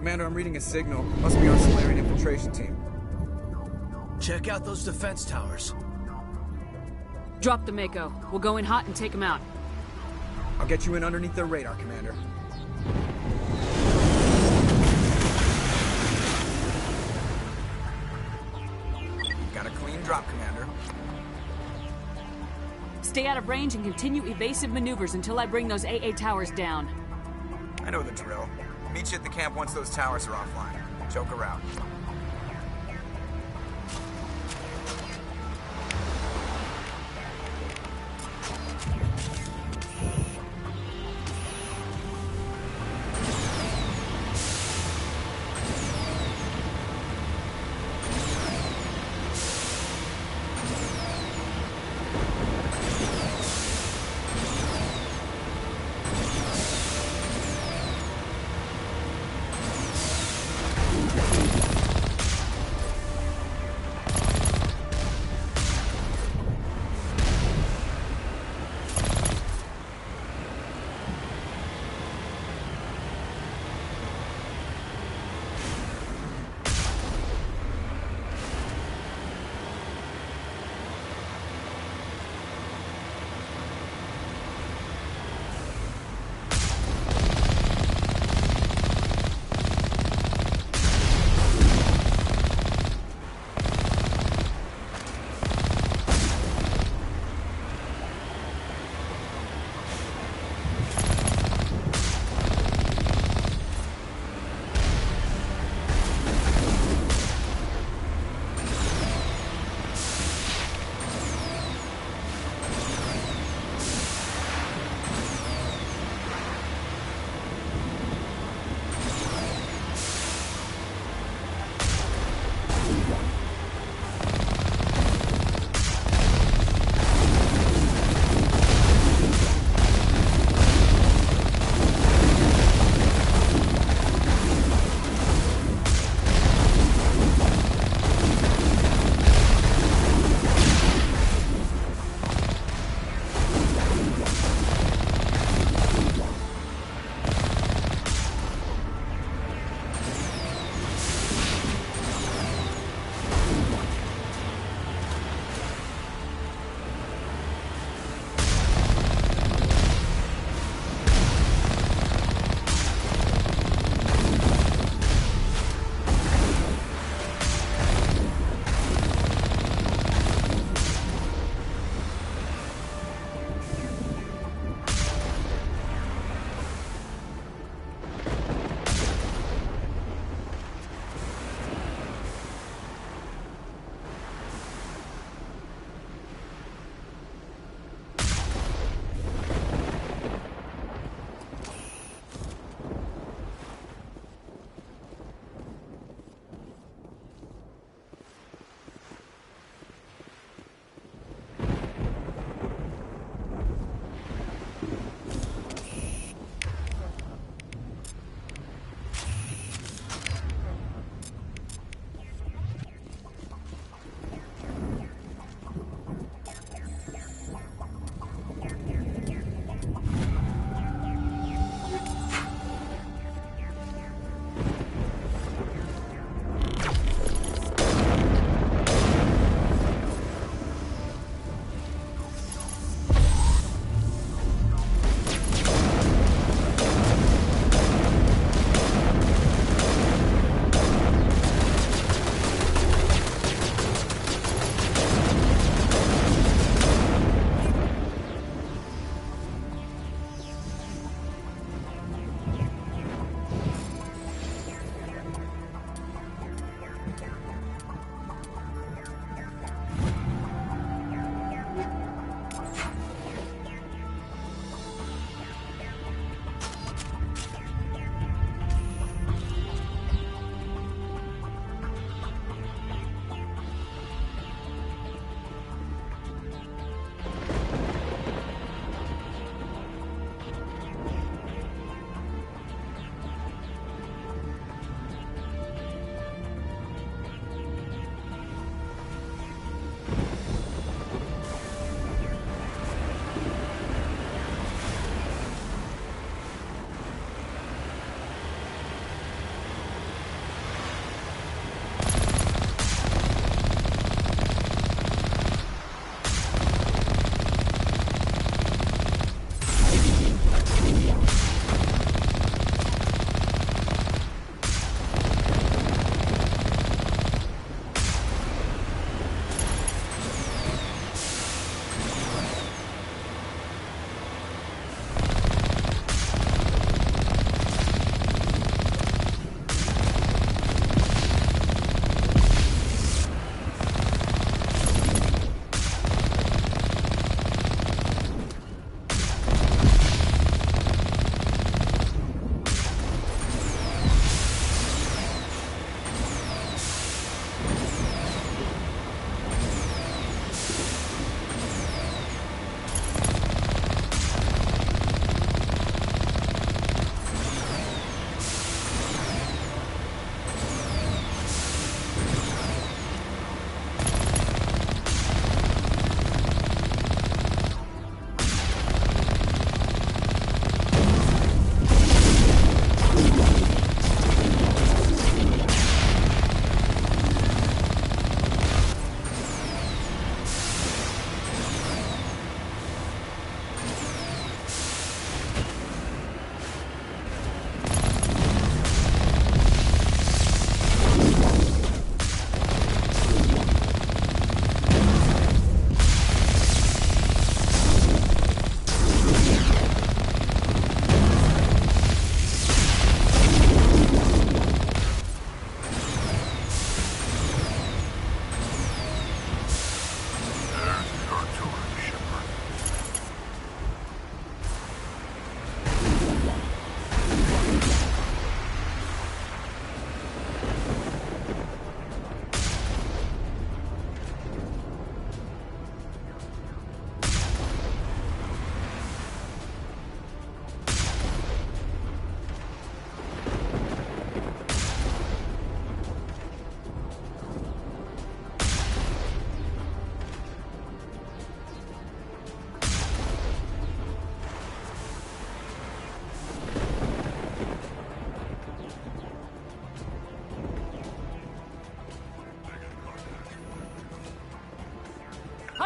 Commander, I'm reading a signal. Must be our Solarian infiltration team. Check out those defense towers. Drop the Mako. We'll go in hot and take them out. I'll get you in underneath their radar, Commander. Got a clean drop, Commander. Stay out of range and continue evasive maneuvers until I bring those AA towers down. I know the drill. Meet you at the camp once those towers are offline. Joker out.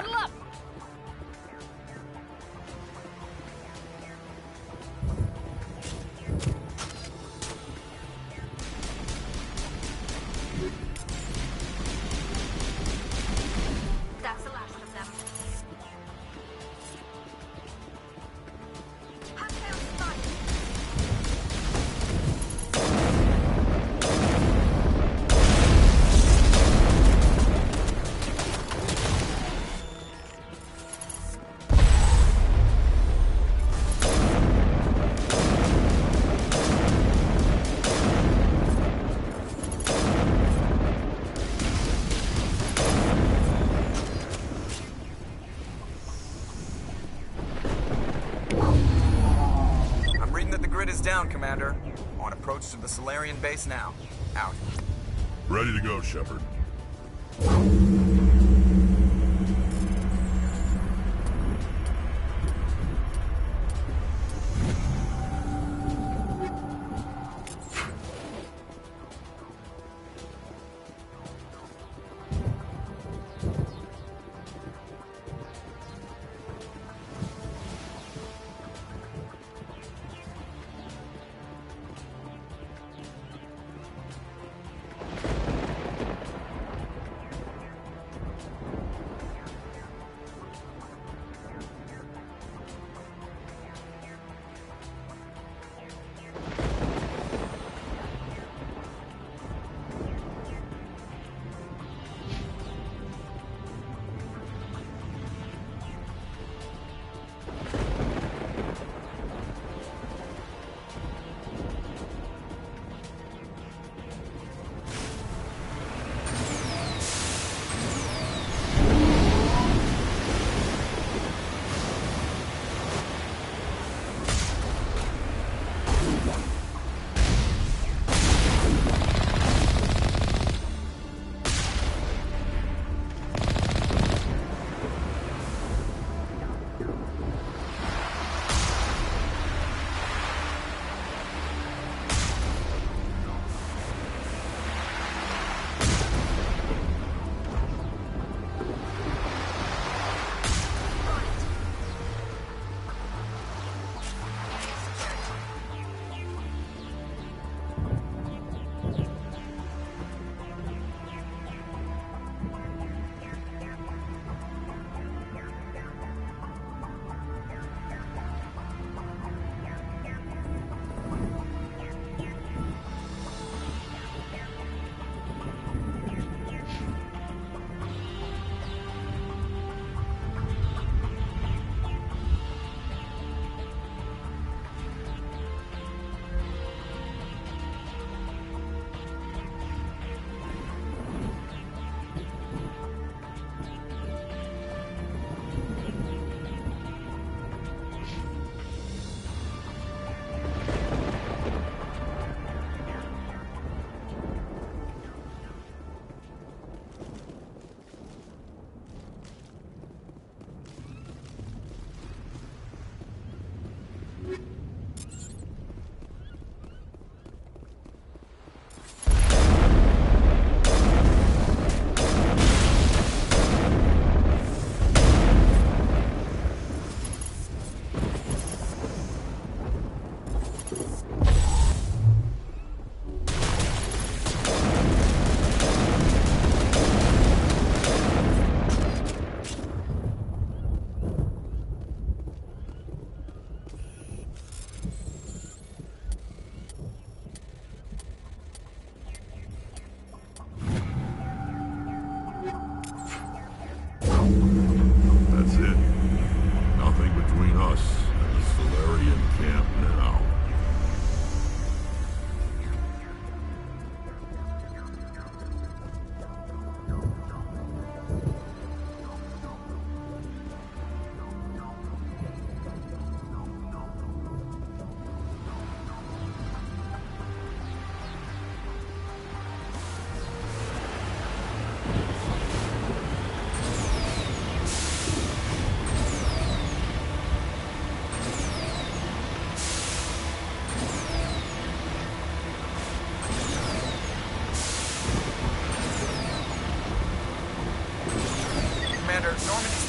Huddle up! That's the last of them. Hostile spotted. I'm reading that the grid is down, Commander. On approach to the Solarian base now. Out. Ready to go, Shepard.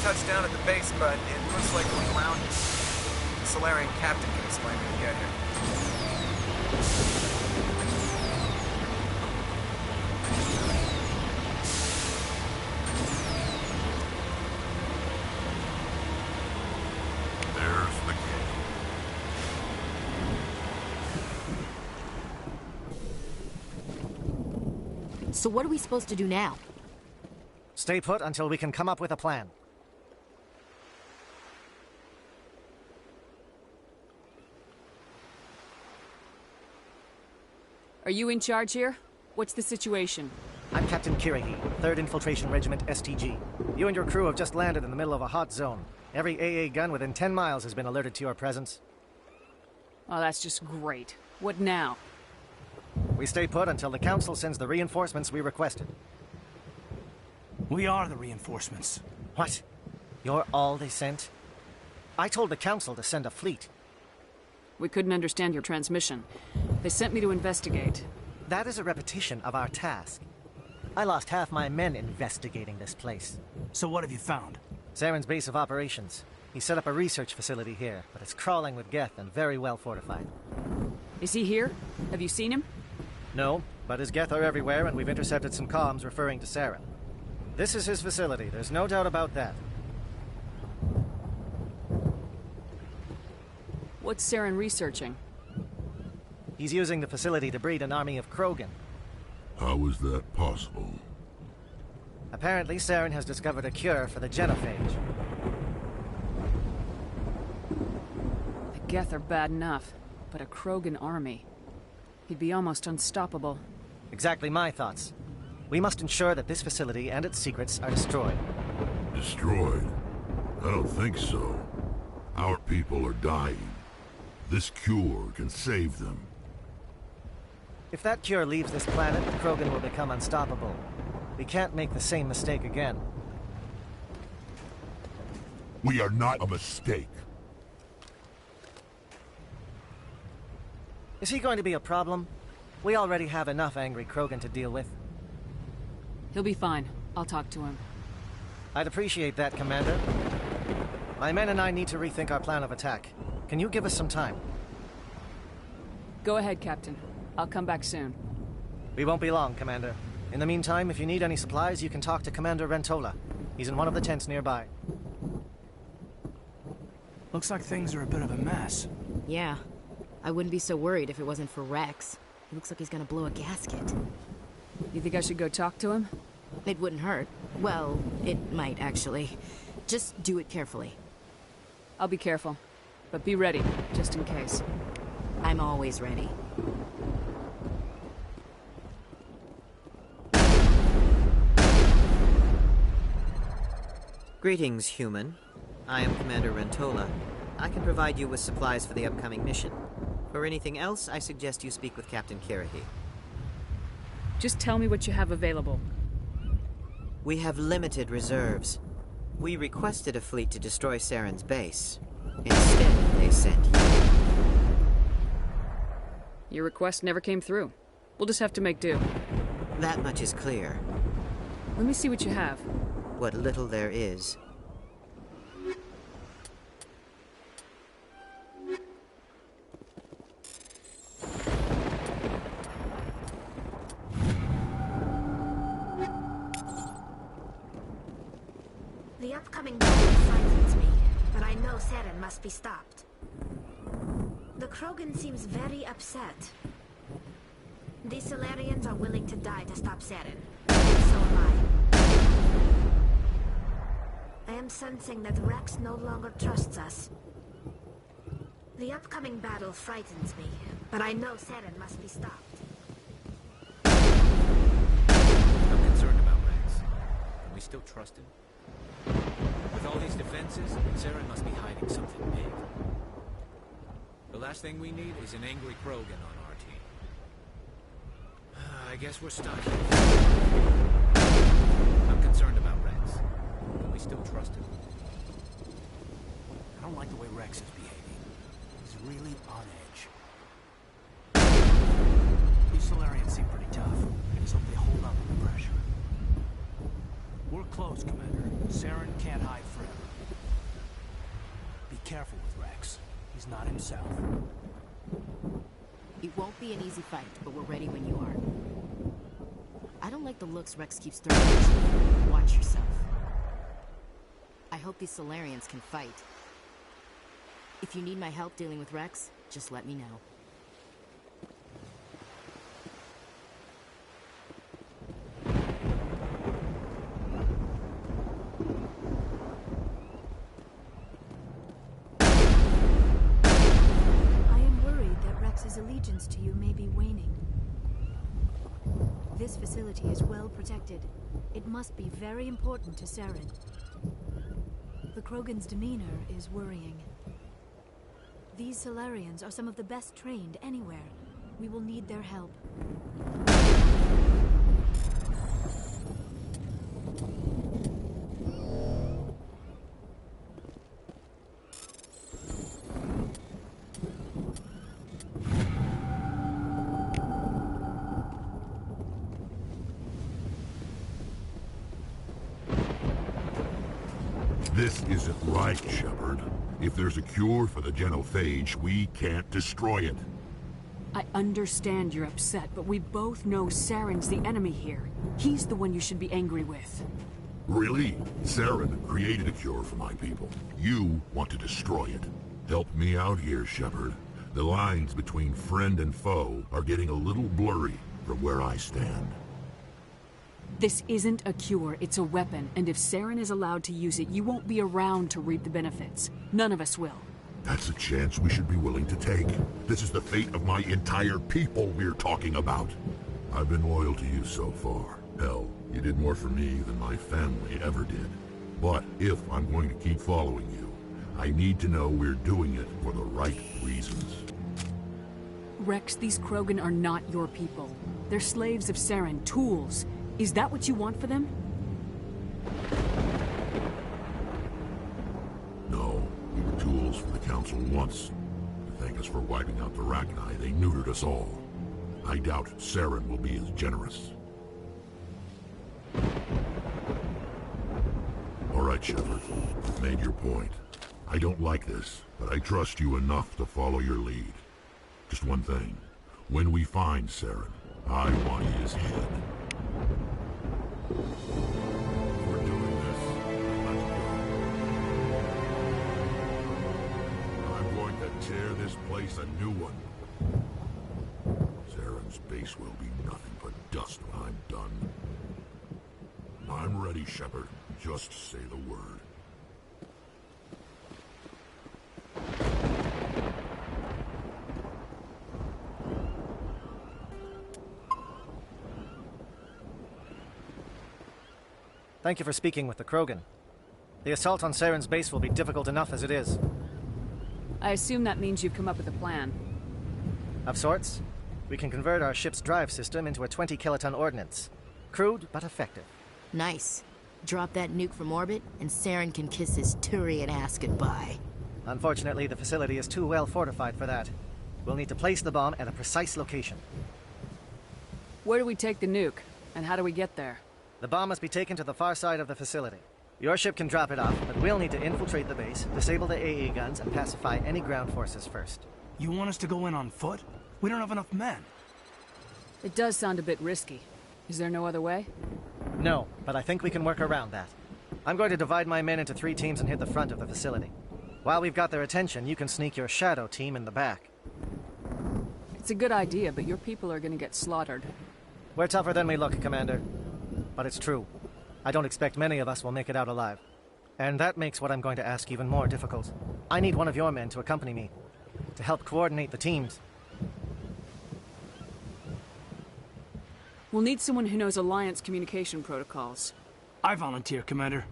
touched down at the base, but it looks like we're grounded. The Solarian captain can explain when we get here. There's the gate. So what are we supposed to do now? Stay put until we can come up with a plan. Are you in charge here? What's the situation? I'm Captain Kirahi, 3rd Infiltration Regiment STG. You and your crew have just landed in the middle of a hot zone. Every AA gun within 10 miles has been alerted to your presence. Oh, that's just great. What now? We stay put until the Council sends the reinforcements we requested. We are the reinforcements. What? You're all they sent? I told the Council to send a fleet. We couldn't understand your transmission. They sent me to investigate. That is a repetition of our task. I lost half my men investigating this place. So what have you found? Saren's base of operations. He set up a research facility here, but it's crawling with Geth and very well fortified. Is he here? Have you seen him? No, but his Geth are everywhere, and we've intercepted some comms referring to Saren. This is his facility, there's no doubt about that. What's Saren researching? He's using the facility to breed an army of Krogan. How is that possible? Apparently, Saren has discovered a cure for the genophage. The Geth are bad enough, but a Krogan army. He'd be almost unstoppable. Exactly my thoughts. We must ensure that this facility and its secrets are destroyed. Destroyed? I don't think so. Our people are dying. This cure can save them. If that cure leaves this planet, the Krogan will become unstoppable. We can't make the same mistake again. We are not a mistake. Is he going to be a problem? We already have enough angry Krogan to deal with. He'll be fine. I'll talk to him. I'd appreciate that, Commander. My men and I need to rethink our plan of attack. Can you give us some time? Go ahead, Captain. I'll come back soon. We won't be long, Commander. In the meantime, if you need any supplies, you can talk to Commander Rentola. He's in one of the tents nearby. Looks like things are a bit of a mess. Yeah. I wouldn't be so worried if it wasn't for Rex. He looks like he's gonna blow a gasket. You think I should go talk to him? It wouldn't hurt. Well, it might, actually. Just do it carefully. I'll be careful. But be ready, just in case. I'm always ready. Greetings, human. I am Commander Rentola. I can provide you with supplies for the upcoming mission. For anything else, I suggest you speak with Captain Kirahi. Just tell me what you have available. We have limited reserves. We requested a fleet to destroy Saren's base. Instead, they sent you. Your request never came through. We'll just have to make do. That much is clear. Let me see what you have. What little there is. The upcoming battle frightens me, but I know Saren must be stopped. The Krogan seems very upset. These Solarians are willing to die to stop Saren. So am I. I am sensing that Rex no longer trusts us. The upcoming battle frightens me, but I know Saren must be stopped. I'm concerned about Rex. Can we still trust him? With all these defenses, Saren must be hiding something big. The last thing we need is an angry Krogan on our team. I guess we're stuck here. I'm concerned about Rex. Can we still trust him? I don't like the way Rex is behaving. He's really on edge. These Solarians seem pretty tough. I just hope they hold up under pressure. We're close, Commander. Saren can't hide forever. careful with Rex. He's not himself. It won't be an easy fight, but we're ready when you are. I don't like the looks Rex keeps throwing at you. Watch yourself. I hope these Solarians can fight. If you need my help dealing with Rex, just let me know. Rex's allegiance to you may be waning. This facility is well protected. It must be very important to Saren. The Krogan's demeanor is worrying. These Solarians are some of the best trained anywhere. We will need their help. This isn't right, Shepard. If there's a cure for the genophage, we can't destroy it. I understand you're upset, but we both know Saren's the enemy here. He's the one you should be angry with. Really? Saren created a cure for my people. You want to destroy it. Help me out here, Shepard. The lines between friend and foe are getting a little blurry from where I stand. This isn't a cure, it's a weapon, and if Saren is allowed to use it, you won't be around to reap the benefits. None of us will. That's a chance we should be willing to take. This is the fate of my entire people we're talking about. I've been loyal to you so far. Hell, you did more for me than my family ever did. But if I'm going to keep following you, I need to know we're doing it for the right reasons. Rex, these Krogan are not your people. They're slaves of Saren, tools. Is that what you want for them? No, we were tools for the Council once. To thank us for wiping out the Rachni, they neutered us all. I doubt Saren will be as generous. All right, Shepard. You've made your point. I don't like this, but I trust you enough to follow your lead. Just one thing. When we find Saren, I want his head. We're doing this. Let's go. I'm going to tear this place a new one. Saren's base will be nothing but dust when I'm done. I'm ready, Shepard. Just say the word. Thank you for speaking with the Krogan. The assault on Saren's base will be difficult enough as it is. I assume that means you've come up with a plan. Of sorts. We can convert our ship's drive system into a 20-kiloton ordnance. Crude, but effective. Nice. Drop that nuke from orbit, and Saren can kiss his Turian ass goodbye. Unfortunately, the facility is too well fortified for that. We'll need to place the bomb at a precise location. Where do we take the nuke? And how do we get there? The bomb must be taken to the far side of the facility. Your ship can drop it off, but we'll need to infiltrate the base, disable the AA guns, and pacify any ground forces first. You want us to go in on foot? We don't have enough men. It does sound a bit risky. Is there no other way? No, but I think we can work around that. I'm going to divide my men into 3 teams and hit the front of the facility. While we've got their attention, you can sneak your shadow team in the back. It's a good idea, but your people are gonna get slaughtered. We're tougher than we look, Commander. But it's true. I don't expect many of us will make it out alive. And that makes what I'm going to ask even more difficult. I need one of your men to accompany me, to help coordinate the teams. We'll need someone who knows Alliance communication protocols. I volunteer, Commander.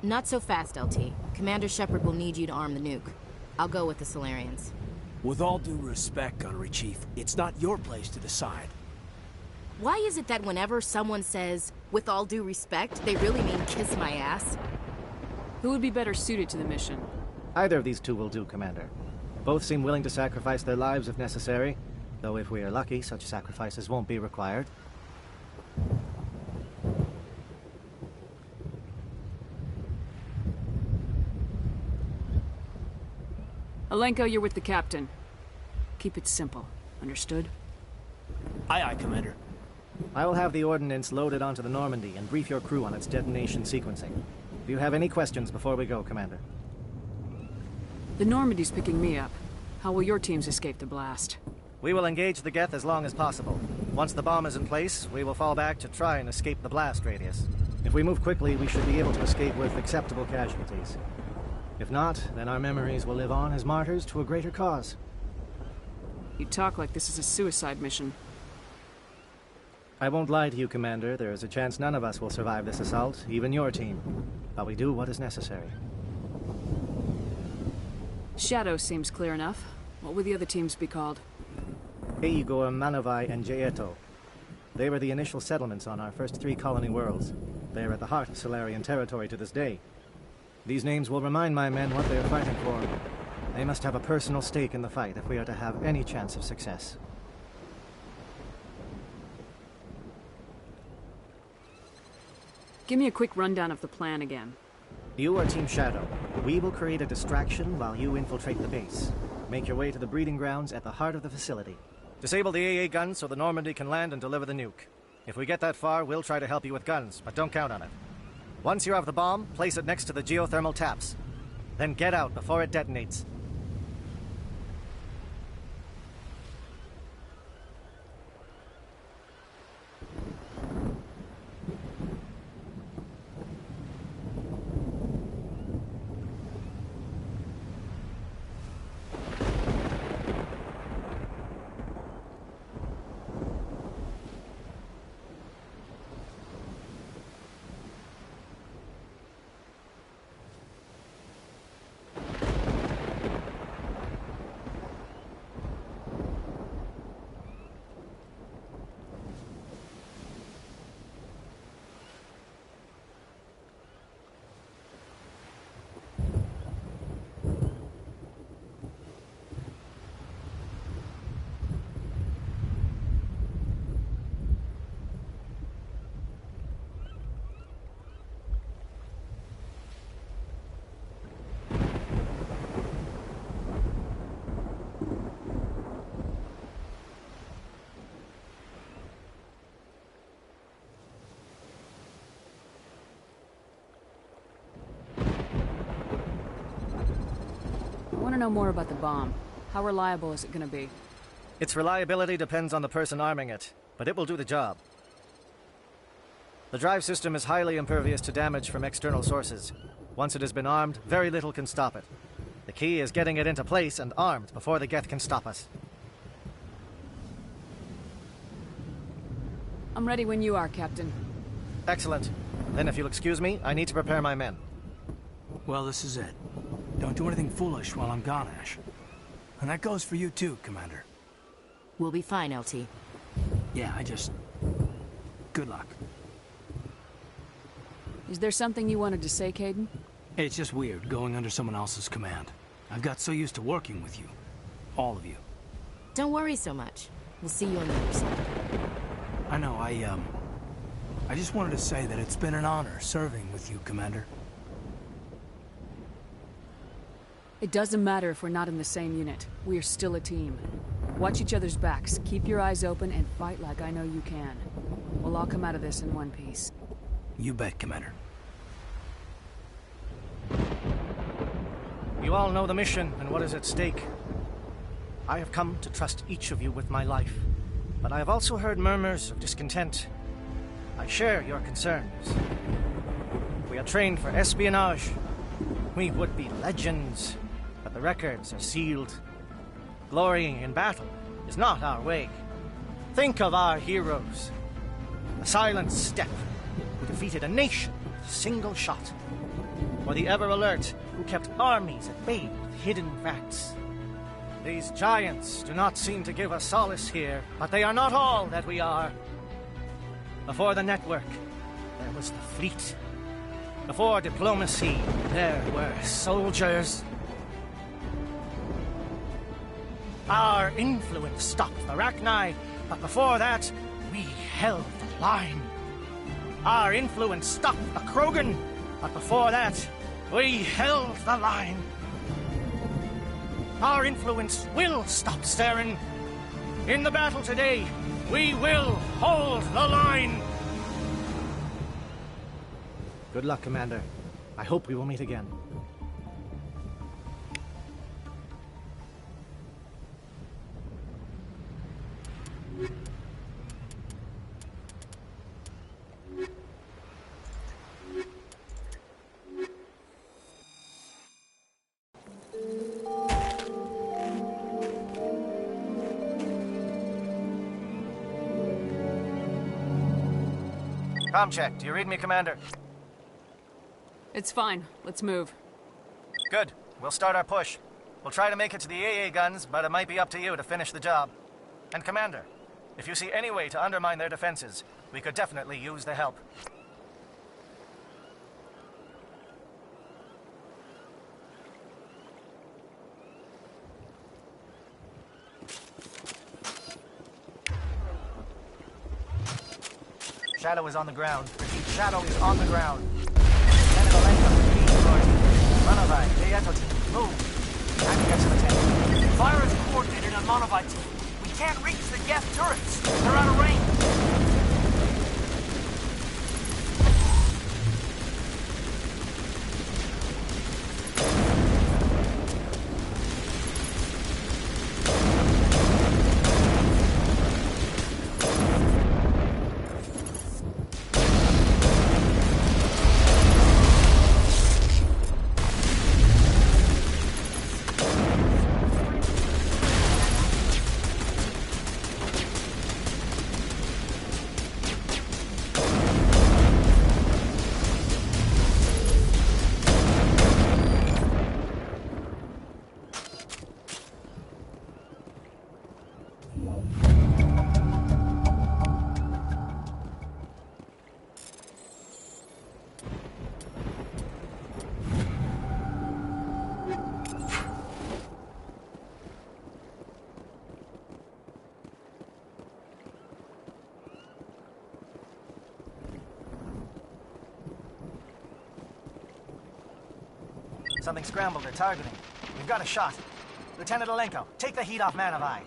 Not so fast, LT. Commander Shepard will need you to arm the nuke. I'll go with the Solarians. With all due respect, Gunnery Chief, it's not your place to decide. Why is it that whenever someone says, with all due respect, they really mean kiss my ass? Who would be better suited to the mission? Either of these 2 will do, Commander. Both seem willing to sacrifice their lives if necessary, though if we are lucky, such sacrifices won't be required. Alenko, you're with the captain. Keep it simple. Understood? Aye, aye, Commander. I will have the ordnance loaded onto the Normandy and brief your crew on its detonation sequencing. Do you have any questions before we go, Commander? The Normandy's picking me up. How will your teams escape the blast? We will engage the Geth as long as possible. Once the bomb is in place, we will fall back to try and escape the blast radius. If we move quickly, we should be able to escape with acceptable casualties. If not, then our memories will live on as martyrs to a greater cause. You talk like this is a suicide mission. I won't lie to you, Commander. There is a chance none of us will survive this assault, even your team. But we do what is necessary. Shadow seems clear enough. What will the other teams be called? Igor, Manovai, and Jaeto. They were the initial settlements on our first 3 colony worlds. They are at the heart of Solarian territory to this day. These names will remind my men what they are fighting for. They must have a personal stake in the fight if we are to have any chance of success. Give me a quick rundown of the plan again. You are Team Shadow. We will create a distraction while you infiltrate the base. Make your way to the breeding grounds at the heart of the facility. Disable the AA guns so the Normandy can land and deliver the nuke. If we get that far, we'll try to help you with guns, but don't count on it. Once you have the bomb, place it next to the geothermal taps. Then get out before it detonates. I want to know more about the bomb. How reliable is it going to be? Its reliability depends on the person arming it, but it will do the job. The drive system is highly impervious to damage from external sources. Once it has been armed, very little can stop it. The key is getting it into place and armed before the Geth can stop us. I'm ready when you are, Captain. Excellent. Then if you'll excuse me, I need to prepare my men. Well, this is it. Don't do anything foolish while I'm gone, Ash. And that goes for you too, Commander. We'll be fine, LT. Yeah, good luck. Is there something you wanted to say, Caden? It's just weird, going under someone else's command. I've got so used to working with you. All of you. Don't worry so much. We'll see you on the other side. I know, I just wanted to say that it's been an honor serving with you, Commander. It doesn't matter if we're not in the same unit. We are still a team. Watch each other's backs, keep your eyes open, and fight like I know you can. We'll all come out of this in one piece. You bet, Commander. You all know the mission and what is at stake. I have come to trust each of you with my life, but I have also heard murmurs of discontent. I share your concerns. We are trained for espionage. We would be legends, but the records are sealed. Glorying in battle is not our way. Think of our heroes. The silent step who defeated a nation with a single shot. Or the ever-alert who kept armies at bay with hidden facts. These giants do not seem to give us solace here, but they are not all that we are. Before the network, there was the fleet. Before diplomacy, there were soldiers. Our influence stopped the Rachni, but before that, we held the line. Our influence stopped the Krogan, but before that, we held the line. Our influence will stop Saren. In the battle today, we will hold the line. Good luck, Commander. I hope we will meet again. Com check. Do you read me, Commander? It's fine. Let's move. Good. We'll start our push. We'll try to make it to the AA guns, but it might be up to you to finish the job. And Commander, if you see any way to undermine their defenses, we could definitely use the help. Shadow is on the ground. Repeat, Shadow is on the ground. Move. Time to get to the tent. Fire is coordinated on Monovite team. We can't reach the gas turrets. They're out of range. Something scrambled or targeting. We've got a shot. Lieutenant Alenko, take the heat off Manavai.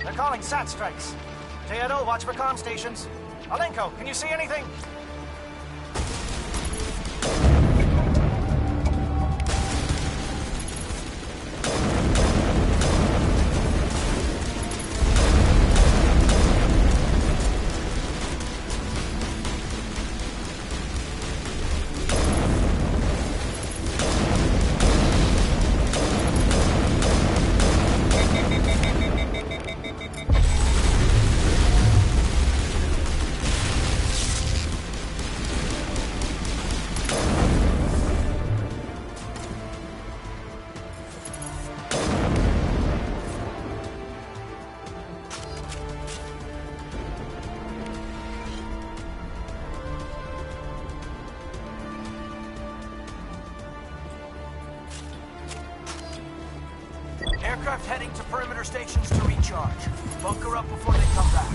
They're calling SAT strikes. JNO, watch for comm stations. Alenko, can you see anything? Aircraft heading to perimeter stations to recharge. Bunker up before they come back.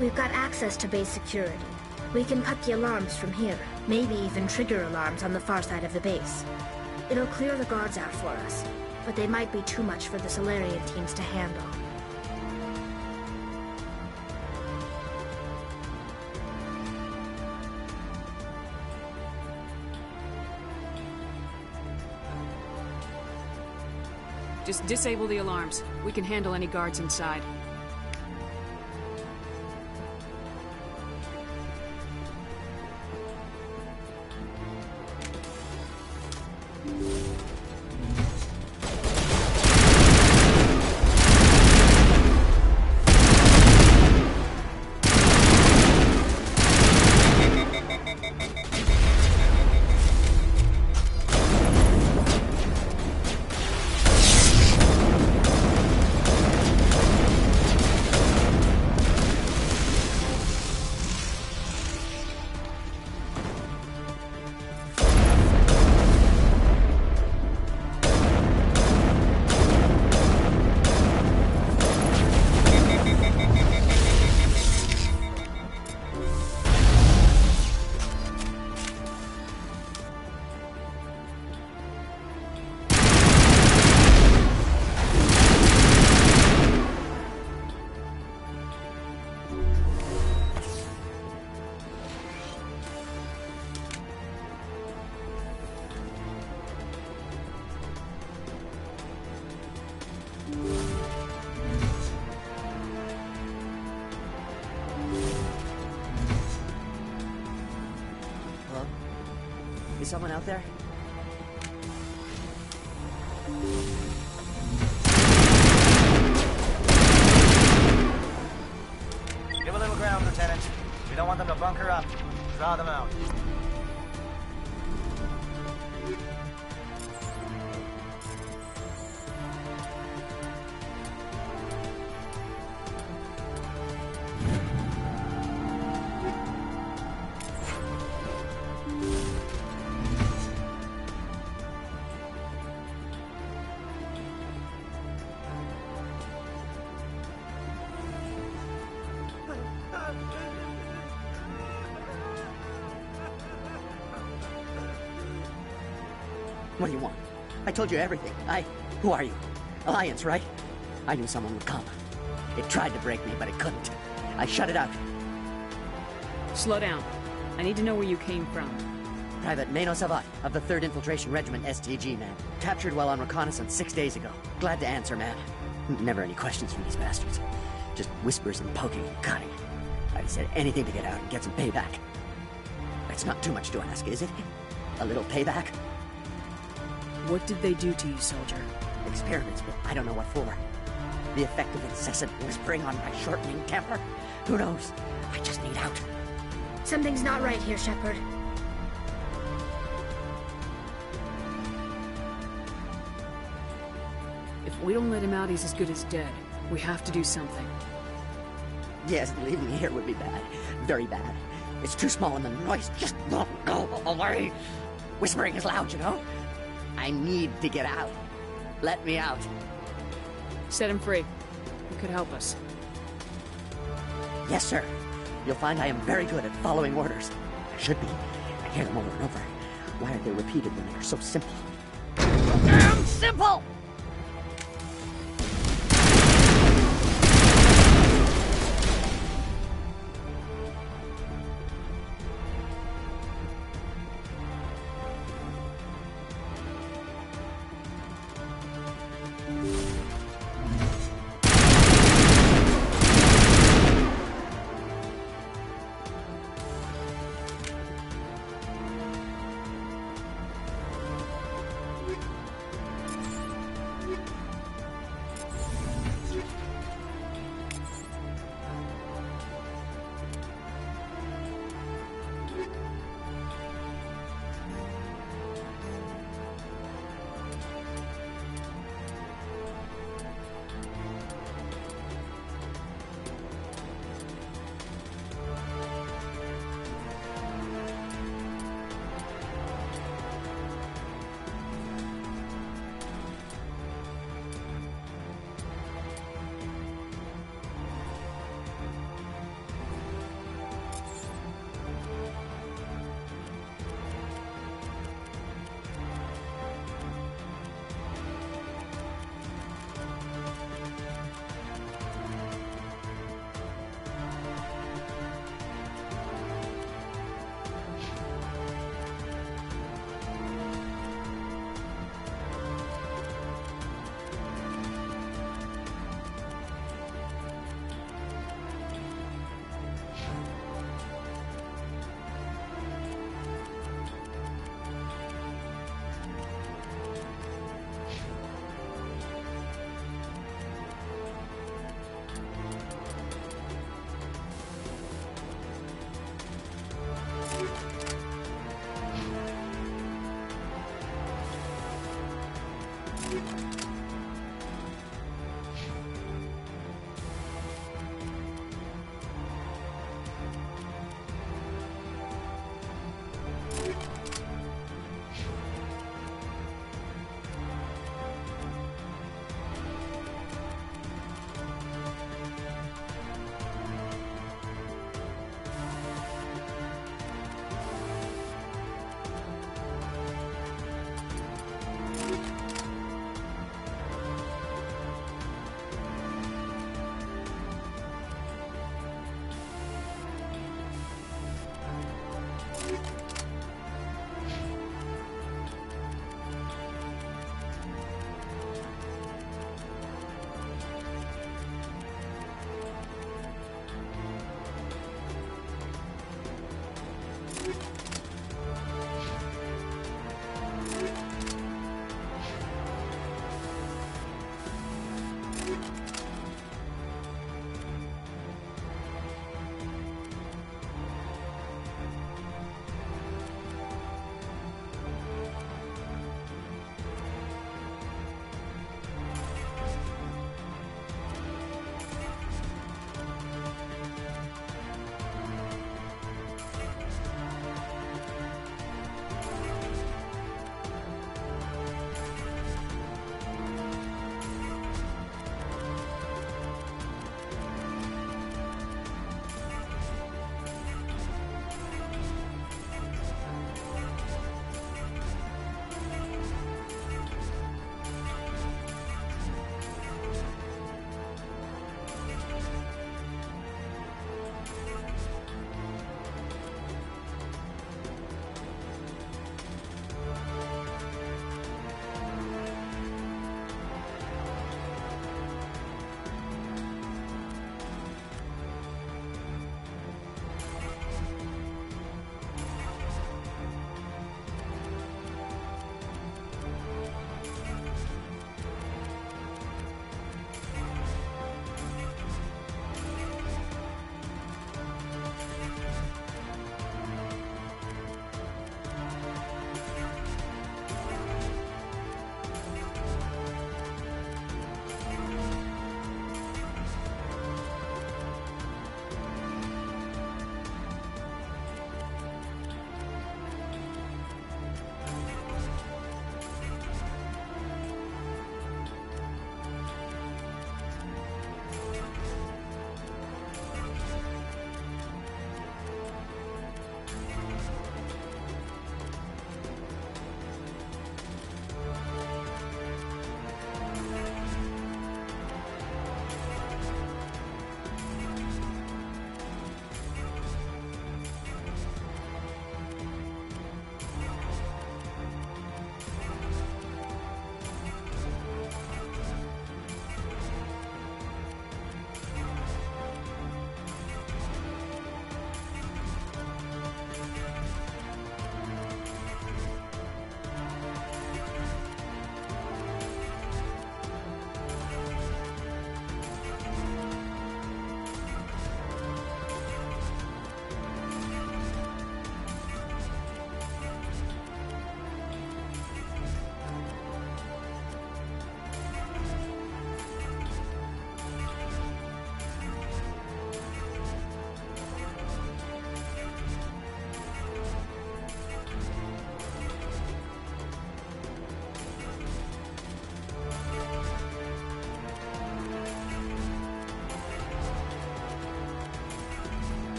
We've got access to base security. We can cut the alarms from here. Maybe even trigger alarms on the far side of the base. It'll clear the guards out for us, but they might be too much for the Solarian teams to handle. Just disable the alarms. We can handle any guards inside. Is someone out there? Give a little ground, Lieutenant. We don't want them to bunker up. Draw them out. What do you want? I told you everything. Who are you? Alliance, right? I knew someone would come. It tried to break me, but it couldn't. I shut it out. Slow down. I need to know where you came from. Private Mano Savat of the 3rd Infiltration Regiment STG, man. Captured while on reconnaissance 6 days ago. Glad to answer, man. Never any questions from these bastards. Just whispers and poking and cutting. I'd said anything to get out and get some payback. It's not too much to ask, is it? A little payback? What did they do to you, soldier? Experiments, but I don't know what for. The effect of incessant whispering on my shortening temper? Who knows? I just need out. Something's not right here, Shepard. If we don't let him out, he's as good as dead. We have to do something. Yes, leaving me here would be bad. Very bad. It's too small and the noise just won't go away. Whispering is loud, you know? I need to get out. Let me out. Set him free. He could help us. Yes, sir. You'll find I am very good at following orders. I should be. I hear them over and over. Why are they repeated when they are so simple? Damn simple!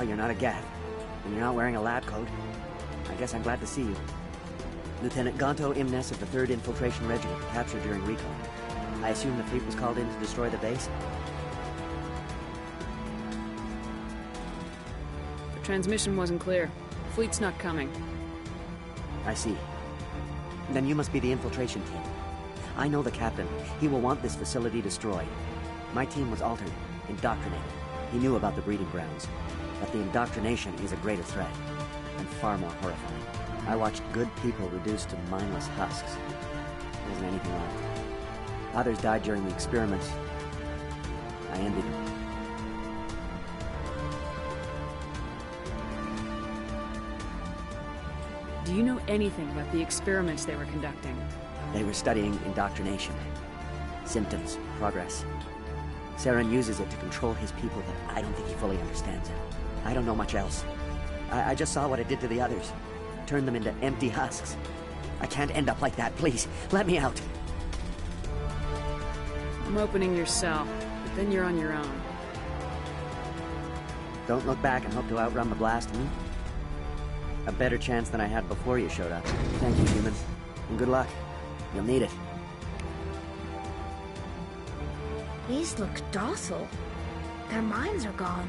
you're not a Gav, and you're not wearing a lab coat. I guess I'm glad to see you. Lieutenant Gonto Imnes of the 3rd Infiltration Regiment, captured during recon. I assume the fleet was called in to destroy the base? The transmission wasn't clear. Fleet's not coming. I see. Then you must be the infiltration team. I know the captain. He will want this facility destroyed. My team was altered, indoctrinated. He knew about the breeding grounds. But the indoctrination is a greater threat, and far more horrifying. I watched good people reduced to mindless husks. There wasn't anything left. Others died during the experiments. I envied them. Do you know anything about the experiments they were conducting? They were studying indoctrination. Symptoms, progress. Saren uses it to control his people, but I don't think he fully understands it. I don't know much else. I just saw what it did to the others. Turned them into empty husks. I can't end up like that, please. Let me out. I'm opening your cell, but then you're on your own. Don't look back and hope to outrun the blast, A better chance than I had before you showed up. Thank you, humans. And good luck. You'll need it. These look docile. Their minds are gone.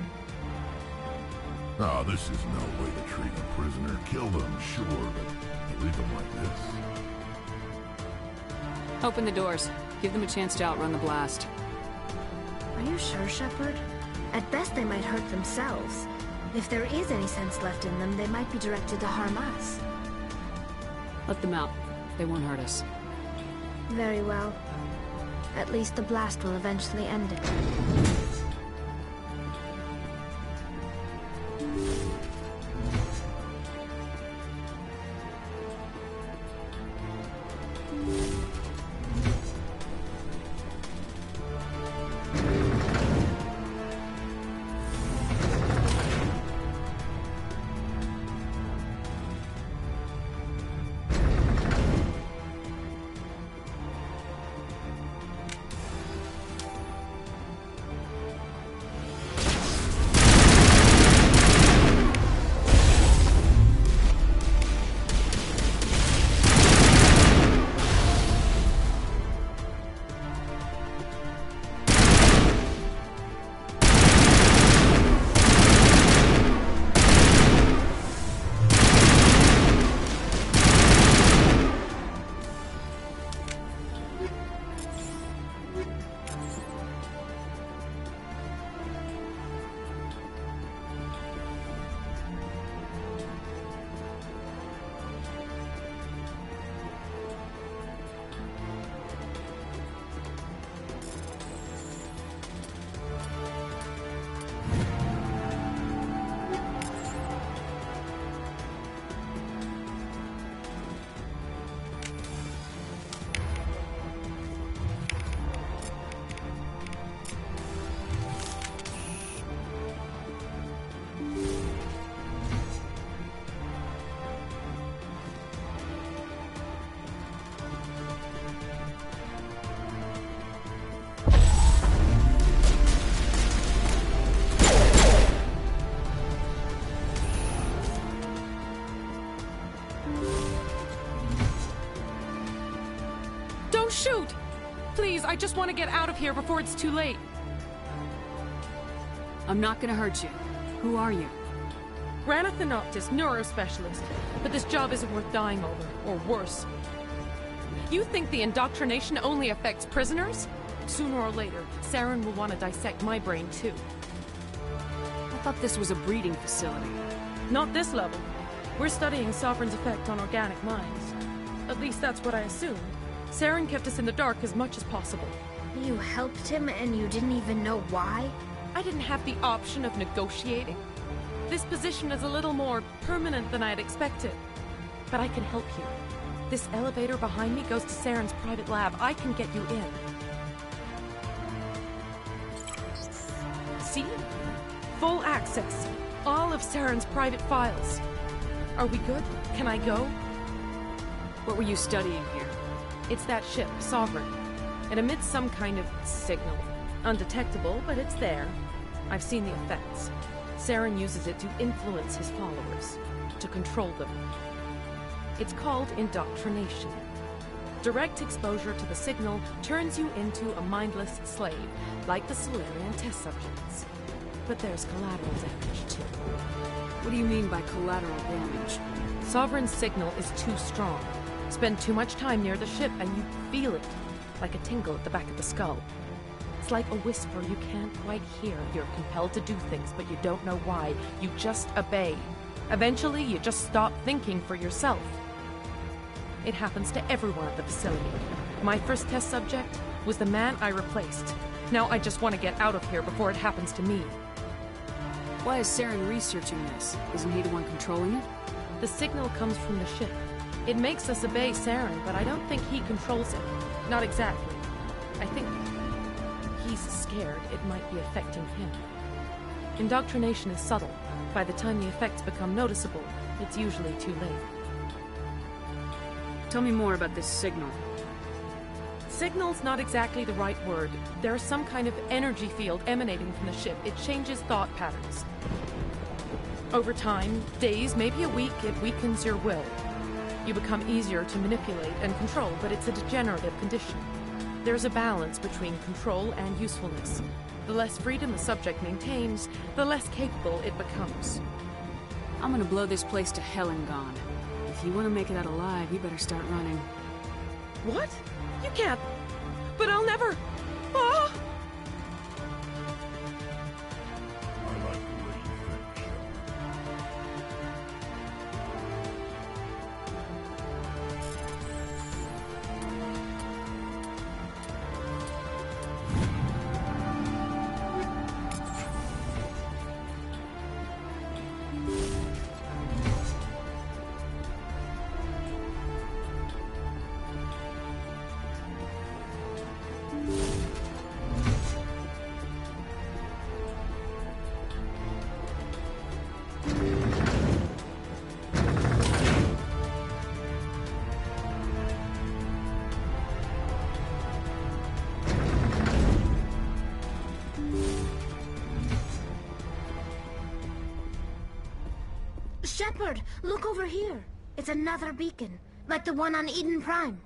Ah, this is no way to treat a prisoner. Kill them, sure, but leave them like this. Open the doors. Give them a chance to outrun the blast. Are you sure, Shepard? At best, they might hurt themselves. If there is any sense left in them, they might be directed to harm us. Let them out. They won't hurt us. Very well. At least the blast will eventually end it. Don't shoot! Please, I just want to get out of here before it's too late. I'm not gonna hurt you. Who are you? Rana Thanoptis, neurospecialist. But this job isn't worth dying over, or worse. You think the indoctrination only affects prisoners? Sooner or later, Saren will want to dissect my brain too. I thought this was a breeding facility. Not this level. We're studying Sovereign's effect on organic minds. At least that's what I assumed. Saren kept us in the dark as much as possible. You helped him and you didn't even know why? I didn't have the option of negotiating. This position is a little more permanent than I'd expected. But I can help you. This elevator behind me goes to Saren's private lab. I can get you in. See? Full access. All of Saren's private files. Are we good? Can I go? What were you studying here? It's that ship, Sovereign. It emits some kind of signal. Undetectable, but it's there. I've seen the effects. Saren uses it to influence his followers, to control them. It's called indoctrination. Direct exposure to the signal turns you into a mindless slave, like the Solarian test subjects. But there's collateral damage, too. What do you mean by collateral damage? Sovereign's signal is too strong. Spend too much time near the ship and you feel it, like a tingle at the back of the skull. It's like a whisper you can't quite hear. You're compelled to do things, but you don't know why. You just obey. Eventually, you just stop thinking for yourself. It happens to everyone at the facility. My first test subject was the man I replaced. Now I just want to get out of here before it happens to me. Why is Saren researching this? Isn't he the one controlling it? The signal comes from the ship. It makes us obey Saren, but I don't think he controls it. Not exactly. I think he's scared it might be affecting him. Indoctrination is subtle. By the time the effects become noticeable, it's usually too late. Tell me more about this signal. Signal's not exactly the right word. There's some kind of energy field emanating from the ship. It changes thought patterns. Over time, days, maybe a week, it weakens your will. You become easier to manipulate and control, but it's a degenerative condition. There's a balance between control and usefulness. The less freedom the subject maintains, the less capable it becomes. I'm gonna blow this place to hell and gone. If you want to make it out alive, you better start running. What? You can't. But I'll never. Ah! Shepard, look over here. It's another beacon, like the one on Eden Prime.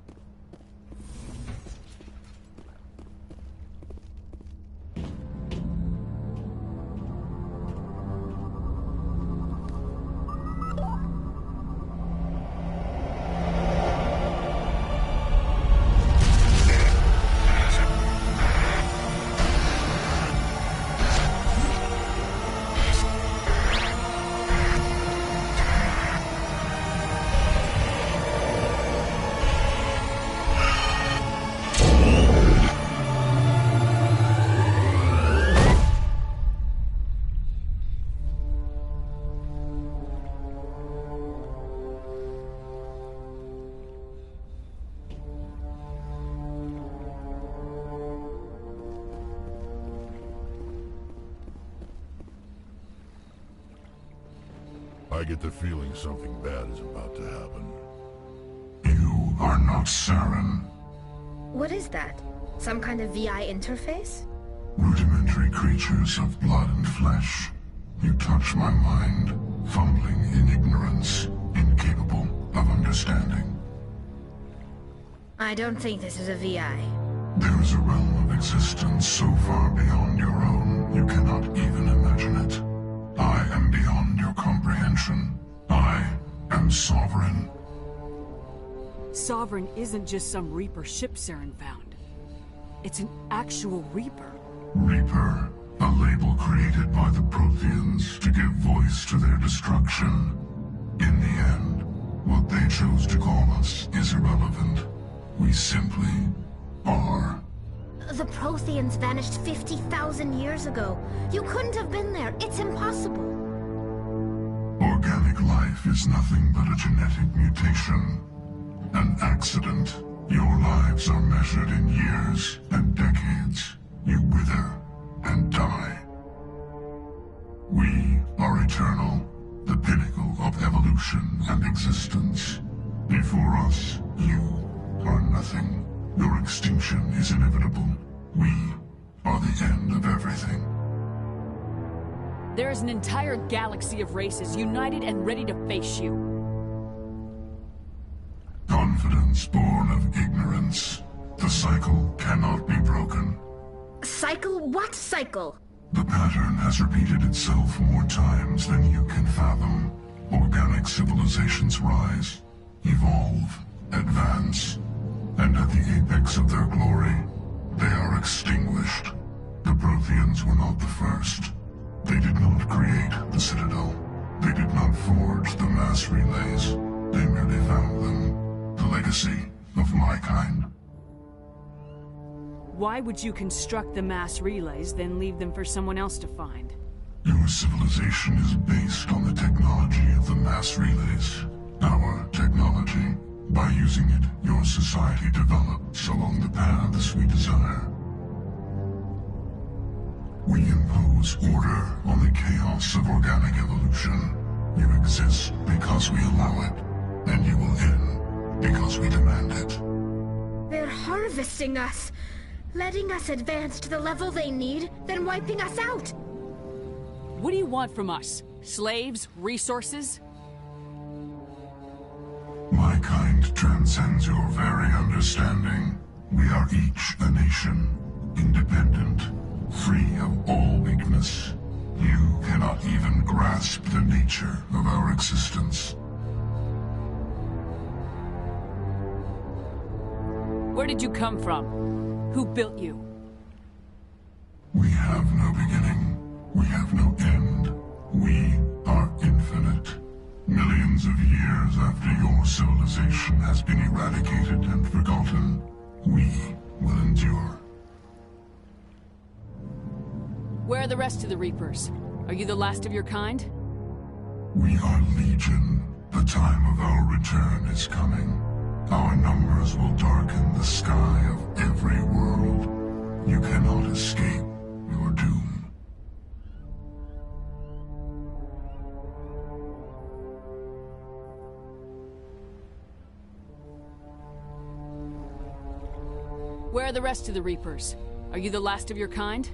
I get the feeling something bad is about to happen. You are not Saren. What is that? Some kind of VI interface? Rudimentary creatures of blood and flesh. You touch my mind, fumbling in ignorance, incapable of understanding. I don't think this is a VI. There is a realm of existence so far beyond your own, you cannot even imagine it. I am beyond your comprehension. I am Sovereign. Sovereign isn't just some Reaper ship Saren found. It's an actual Reaper. Reaper, a label created by the Protheans to give voice to their destruction. In the end, what they chose to call us is irrelevant. We simply are. The Protheans vanished 50,000 years ago. You couldn't have been there. It's impossible. Organic life is nothing but a genetic mutation. An accident. Your lives are measured in years and decades. You wither and die. We are eternal, the pinnacle of evolution and existence. Before us, you are nothing. Your extinction is inevitable. We are the end of everything. There is an entire galaxy of races united and ready to face you. Confidence born of ignorance. The cycle cannot be broken. Cycle? What cycle? The pattern has repeated itself more times than you can fathom. Organic civilizations rise, evolve, advance, and at the apex of their glory, they are extinguished. The Protheans were not the first. They did not create the Citadel. They did not forge the mass relays. They merely found them. The legacy of my kind. Why would you construct the mass relays, then leave them for someone else to find? Your civilization is based on the technology of the mass relays. Our technology. By using it, your society develops along the paths we desire. We impose order on the chaos of organic evolution. You exist because we allow it, and you will end because we demand it. They're harvesting us, letting us advance to the level they need, then wiping us out. What do you want from us? Slaves? Resources? My kind transcends your very understanding. We are each a nation, independent, free of all weakness. You cannot even grasp the nature of our existence. Where did you come from? Who built you? We have no beginning. We have no end. We are infinite. Millions of years after your civilization has been eradicated and forgotten, we will endure. Where are the rest of the Reapers? Are you the last of your kind? We are Legion. The time of our return is coming. Our numbers will darken the sky of every world. You cannot escape your doom. Where are the rest of the Reapers? Are you the last of your kind?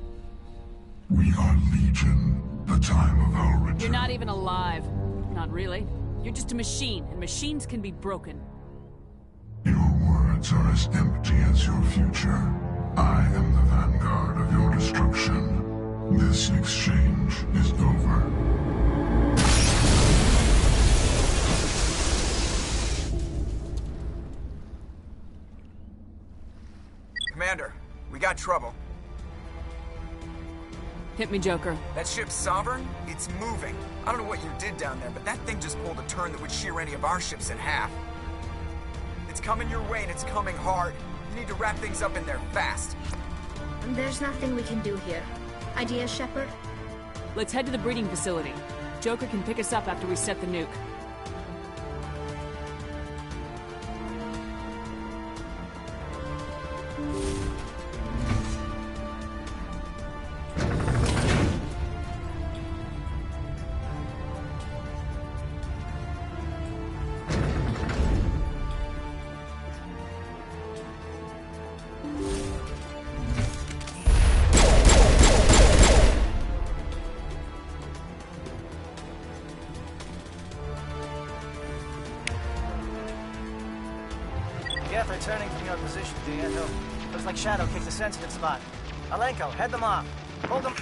We are Legion. The time of our return. You're not even alive. Not really. You're just a machine, and machines can be broken. Your words are as empty as your future. I am the vanguard of your destruction. This exchange is over. Commander, we got trouble. Hit me, Joker. That ship's Sovereign? It's moving. I don't know what you did down there, but that thing just pulled a turn that would shear any of our ships in half. It's coming your way and it's coming hard. You need to wrap things up in there fast. There's nothing we can do here. Ideas, Shepard? Let's head to the breeding facility. Joker can pick us up after we set the nuke. Get returning from your position, Diego. Looks like Shadow kicked a sensitive spot. Alenko, head them off. Hold them.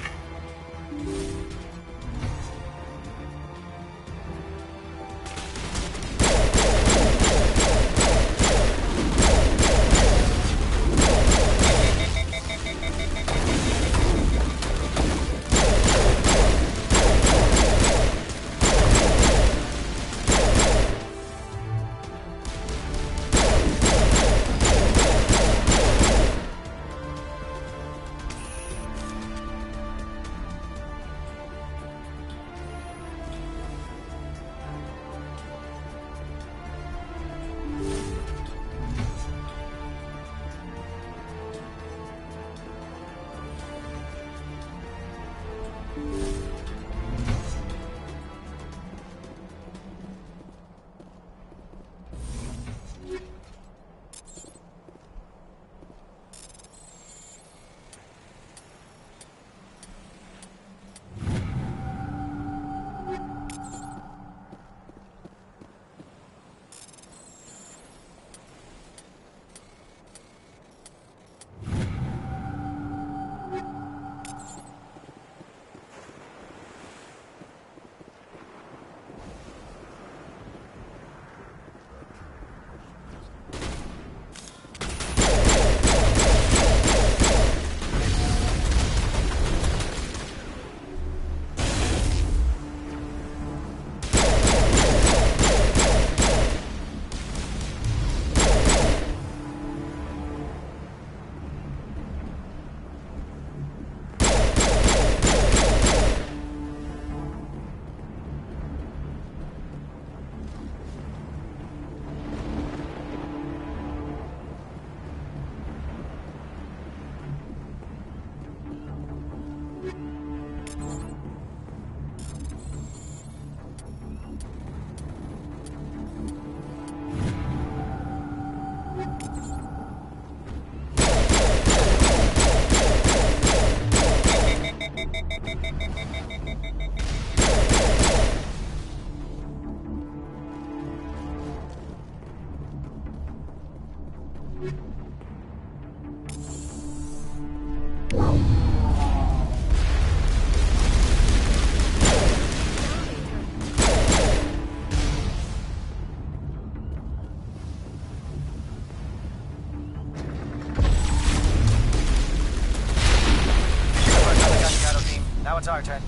Now it's our turn.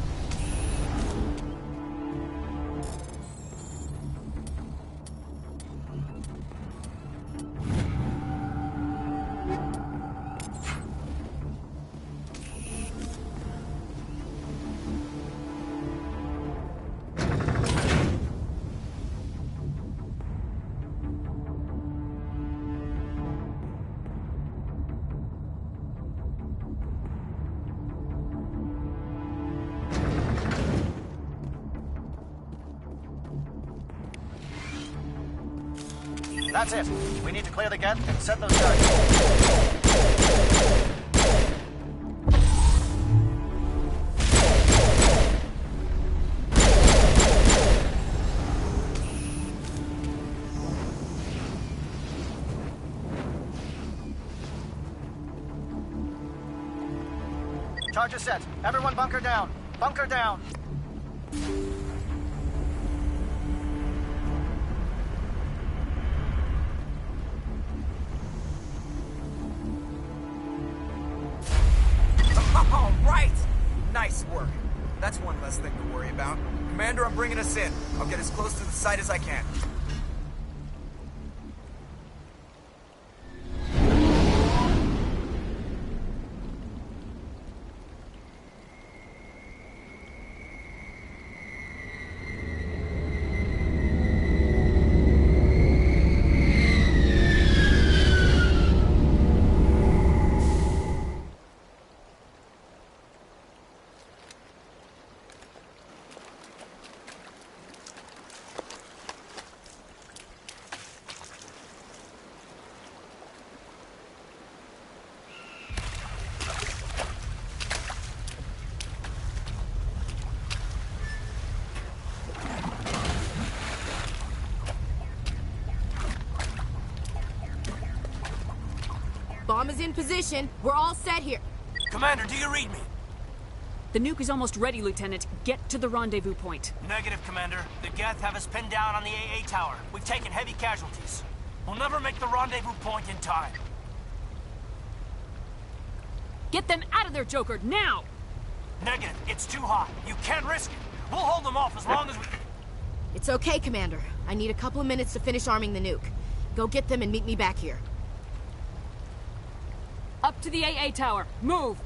That's it. We need to clear the gate and set those charges. Charges set. Everyone bunker down. Bunker down. All right! Nice work. That's one less thing to worry about. Commander, I'm bringing us in. I'll get as close to the site as I can. Bomb is in position. We're all set here. Commander, do you read me? The nuke is almost ready, Lieutenant. Get to the rendezvous point. Negative, Commander. The Geth have us pinned down on the AA tower. We've taken heavy casualties. We'll never make the rendezvous point in time. Get them out of there, Joker, now! Negative. It's too hot. You can't risk it. We'll hold them off as long as we... It's okay, Commander. I need a couple of minutes to finish arming the nuke. Go get them and meet me back here. Up to the AA tower. Move!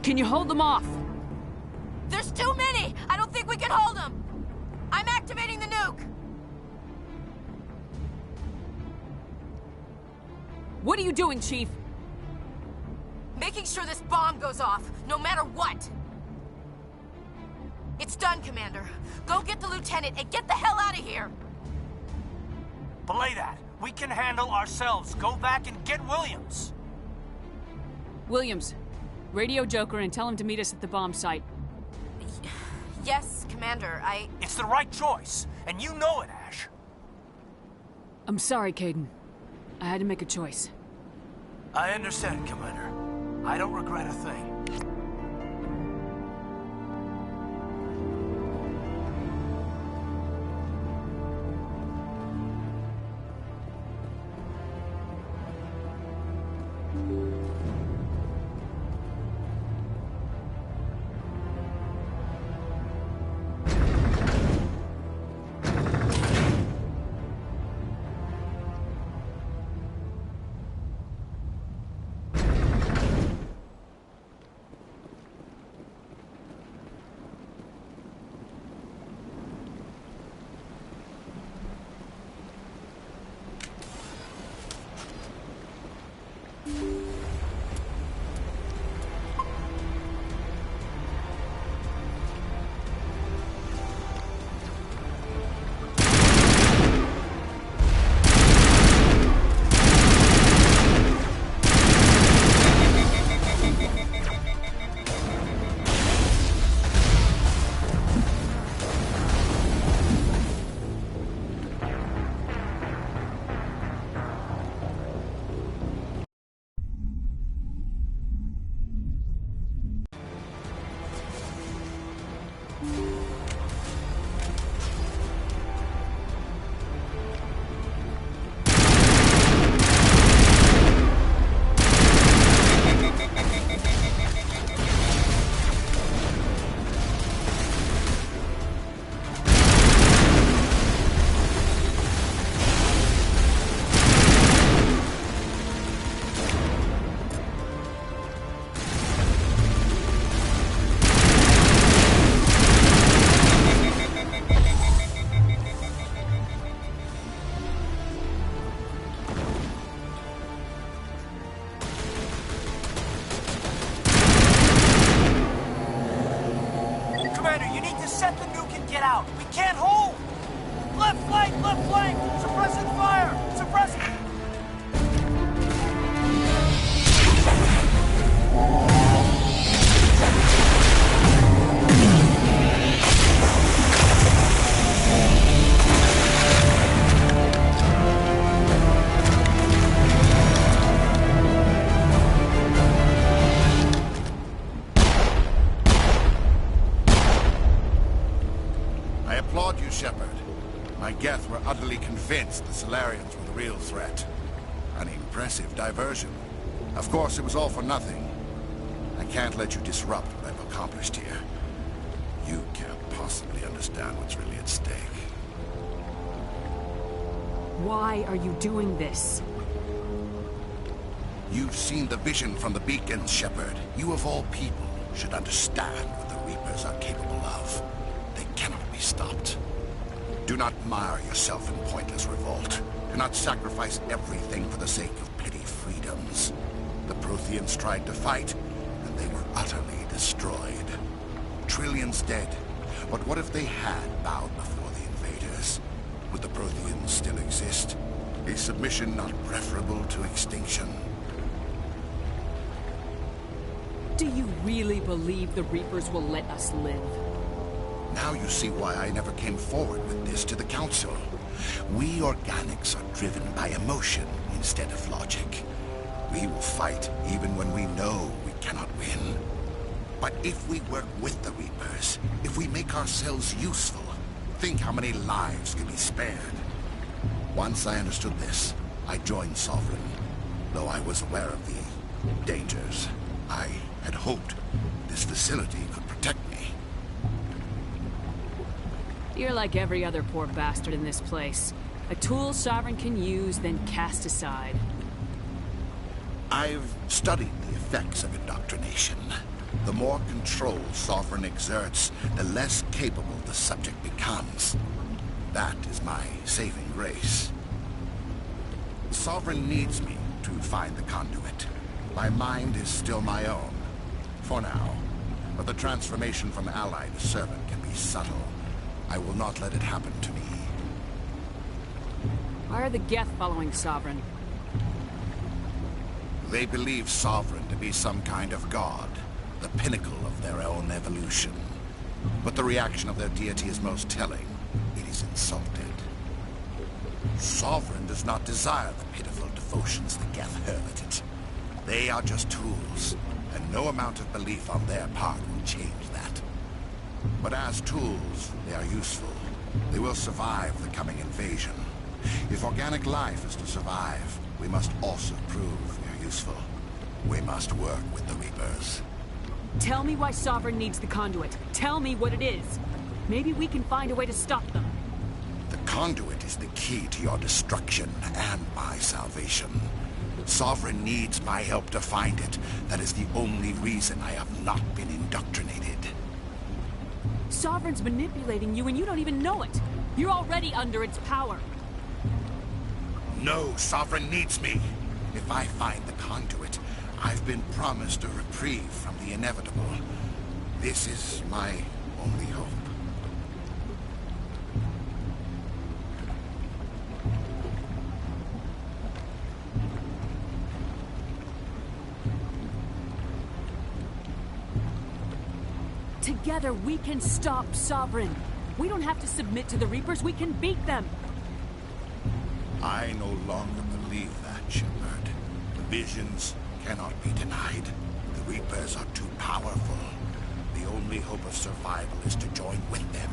Can you hold them off? There's too many! I don't think we can hold them! I'm activating the nuke! What are you doing, Chief? Making sure this bomb goes off, no matter what! It's done, Commander. Go get the Lieutenant and get the hell out of here! Belay that. We can handle ourselves. Go back and get Williams. Williams, radio Joker and tell him to meet us at the bomb site. Yes, Commander, It's the right choice, and you know it, Ash. I'm sorry, Caden. I had to make a choice. I understand, Commander. I don't regret a thing. Shepard. My Geth were utterly convinced the Solarians were the real threat. An impressive diversion. Of course, it was all for nothing. I can't let you disrupt what I've accomplished here. You can't possibly understand what's really at stake. Why are you doing this? You've seen the vision from the beacons, Shepard. You of all people should understand what the Reapers are capable of. They cannot be stopped. Do not mire yourself in pointless revolt. Do not sacrifice everything for the sake of petty freedoms. The Protheans tried to fight, and they were utterly destroyed. Trillions dead. But what if they had bowed before the invaders? Would the Protheans still exist? Is submission not preferable to extinction? Do you really believe the Reapers will let us live? Now you see why I never came forward with this to the Council. We organics are driven by emotion instead of logic. We will fight even when we know we cannot win. But if we work with the Reapers, if we make ourselves useful, think how many lives can be spared. Once I understood this, I joined Sovereign. Though I was aware of the dangers, I had hoped this facility could protect me. You're like every other poor bastard in this place. A tool Sovereign can use, then cast aside. I've studied the effects of indoctrination. The more control Sovereign exerts, the less capable the subject becomes. That is my saving grace. Sovereign needs me to find the conduit. My mind is still my own, for now. But the transformation from ally to servant can be subtle. I will not let it happen to me. Why are the Geth following Sovereign? They believe Sovereign to be some kind of god, the pinnacle of their own evolution. But the reaction of their deity is most telling. It is insulted. Sovereign does not desire the pitiful devotions the Geth hurl at it. They are just tools, and no amount of belief on their part will change that. But as tools, they are useful. They will survive the coming invasion. If organic life is to survive, we must also prove we are useful. We must work with the Reapers. Tell me why Sovereign needs the conduit. Tell me what it is. Maybe we can find a way to stop them. The conduit is the key to your destruction and my salvation. Sovereign needs my help to find it. That is the only reason I have not been indoctrinated. Sovereign's manipulating you and you don't even know it. You're already under its power. No, Sovereign needs me. If I find the conduit, I've been promised a reprieve from the inevitable. This is my only hope. Together we can stop Sovereign. We don't have to submit to the Reapers, we can beat them. I no longer believe that, Shepard. The visions cannot be denied. The Reapers are too powerful. The only hope of survival is to join with them.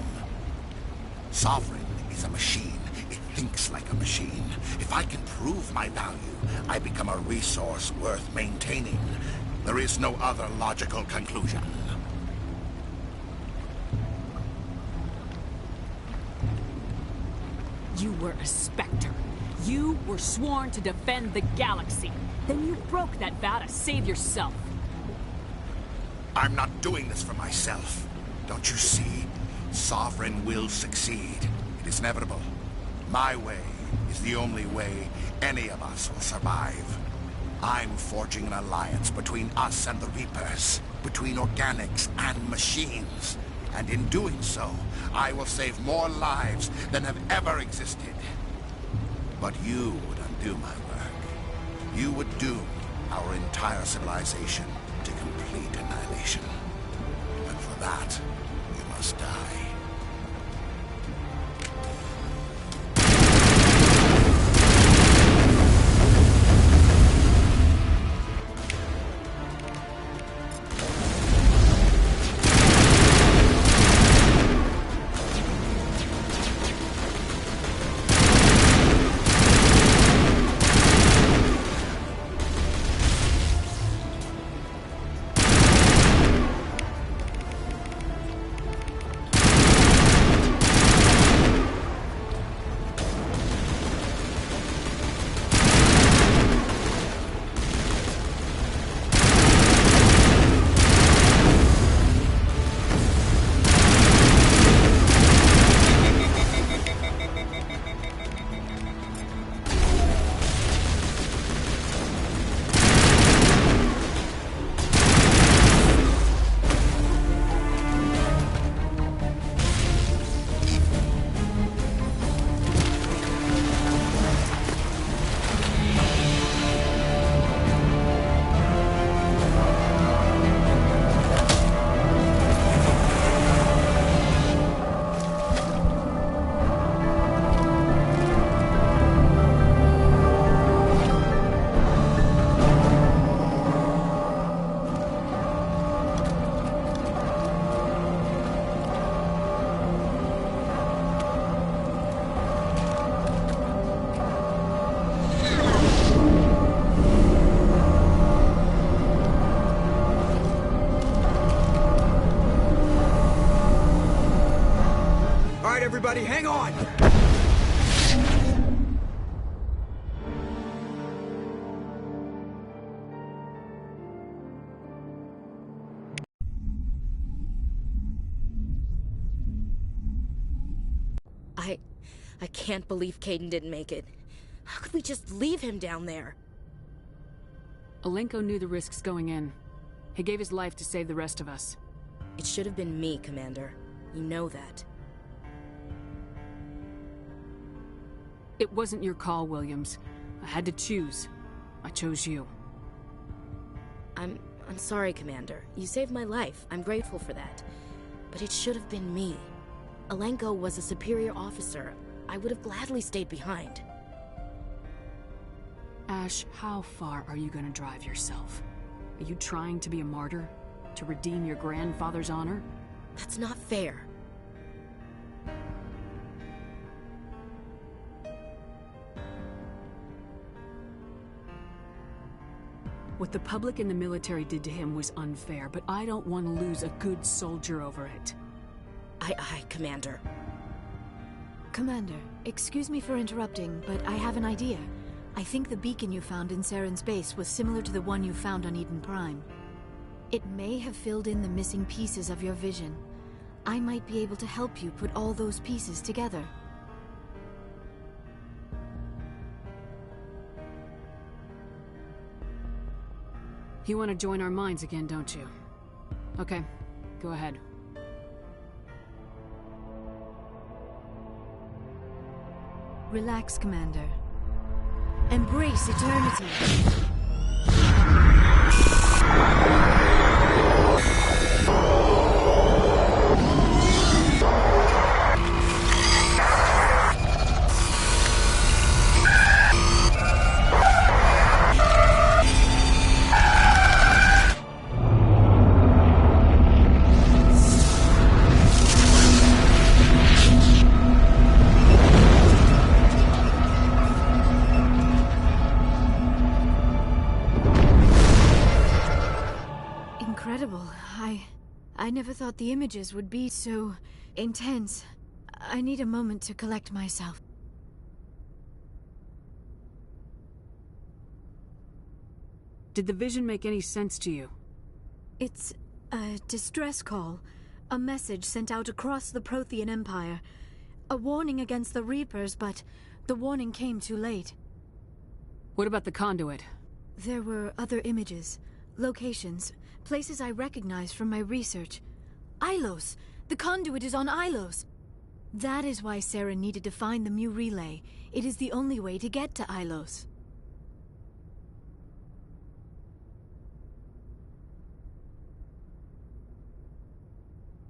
Sovereign is a machine. It thinks like a machine. If I can prove my value, I become a resource worth maintaining. There is no other logical conclusion. You were a Spectre. You were sworn to defend the galaxy. Then you broke that vow to save yourself. I'm not doing this for myself. Don't you see? Sovereign will succeed. It is inevitable. My way is the only way any of us will survive. I'm forging an alliance between us and the Reapers, between organics and machines. And in doing so, I will save more lives than have ever existed. But you would undo my work. You would doom our entire civilization to complete annihilation. And for that, you must die. Everybody, hang on! I can't believe Caden didn't make it. How could we just leave him down there? Alenko knew the risks going in. He gave his life to save the rest of us. It should have been me, Commander. You know that. It wasn't your call, Williams. I had to choose. I chose you. I'm sorry, Commander. You saved my life. I'm grateful for that. But it should have been me. Alenko was a superior officer. I would have gladly stayed behind. Ash, how far are you gonna drive yourself? Are you trying to be a martyr? To redeem your grandfather's honor? That's not fair. What the public and the military did to him was unfair, but I don't want to lose a good soldier over it. Aye, Commander. Commander, excuse me for interrupting, but I have an idea. I think the beacon you found in Saren's base was similar to the one you found on Eden Prime. It may have filled in the missing pieces of your vision. I might be able to help you put all those pieces together. You want to join our minds again, don't you? Okay, go ahead. Relax, Commander. Embrace eternity. I never thought the images would be so intense. I need a moment to collect myself. Did the vision make any sense to you? It's a distress call. A message sent out across the Prothean Empire. A warning against the Reapers, but the warning came too late. What about the conduit? There were other images, locations, places I recognized from my research. Ilos! The conduit is on Ilos! That is why Saren needed to find the Mu relay. It is the only way to get to Ilos.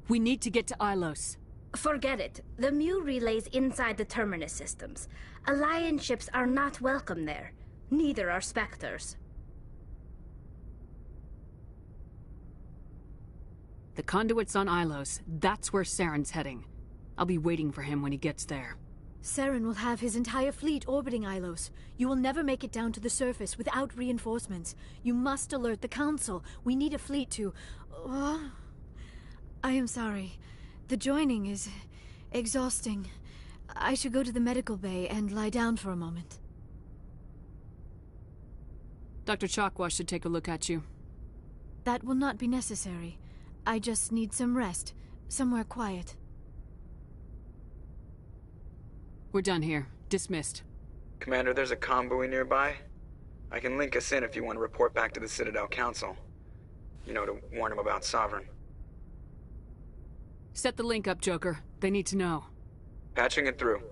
We need to get to Ilos. Forget it. The Mu relay's inside the Terminus systems. Alliance ships are not welcome there. Neither are Spectres. The conduit's on Ilos. That's where Saren's heading. I'll be waiting for him when he gets there. Saren will have his entire fleet orbiting Ilos. You will never make it down to the surface without reinforcements. You must alert the Council. We need a fleet to... I am sorry. The joining is exhausting. I should go to the medical bay and lie down for a moment. Dr. Chakwa should take a look at you. That will not be necessary. I just need some rest. Somewhere quiet. We're done here. Dismissed. Commander, there's a convoy nearby. I can link us in if you want to report back to the Citadel Council. You know, to warn them about Sovereign. Set the link up, Joker. They need to know. Patching it through.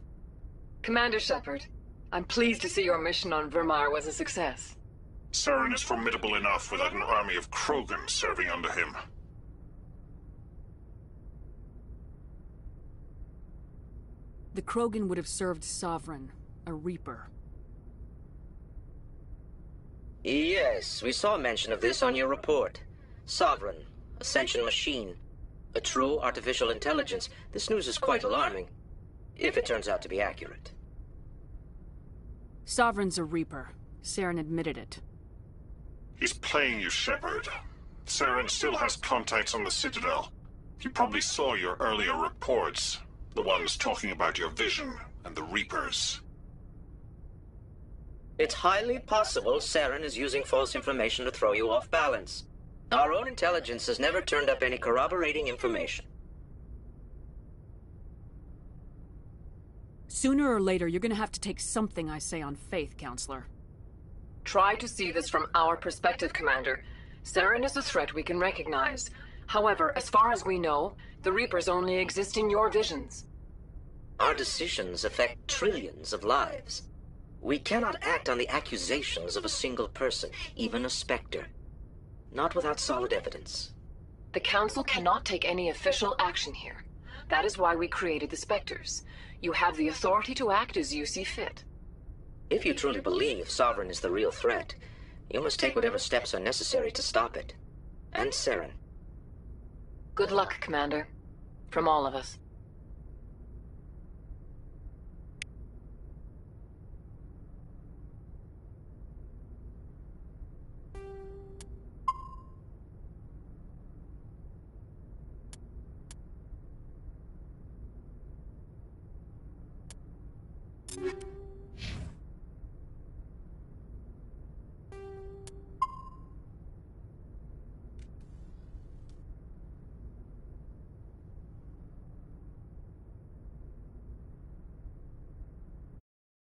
Commander Shepard, I'm pleased to see your mission on Vermar was a success. Saren is formidable enough without an army of Krogan serving under him. The Krogan would have served Sovereign, a Reaper. Yes, we saw mention of this on your report. Sovereign, Ascension machine. A true artificial intelligence. This news is quite alarming, if it turns out to be accurate. Sovereign's a Reaper. Saren admitted it. He's playing you, Shepard. Saren still has contacts on the Citadel. He probably saw your earlier reports. The ones talking about your vision and the Reapers. It's highly possible Saren is using false information to throw you off balance. Our own intelligence has never turned up any corroborating information. Sooner or later, you're gonna have to take something I say on faith, Counselor. Try to see this from our perspective, Commander. Saren is a threat we can recognize. However, as far as we know, the Reapers only exist in your visions. Our decisions affect trillions of lives. We cannot act on the accusations of a single person, even a Spectre. Not without solid evidence. The Council cannot take any official action here. That is why we created the Spectres. You have the authority to act as you see fit. If you truly believe Sovereign is the real threat, you must take whatever steps are necessary to stop it. And Saren. Good luck, Commander. From all of us. You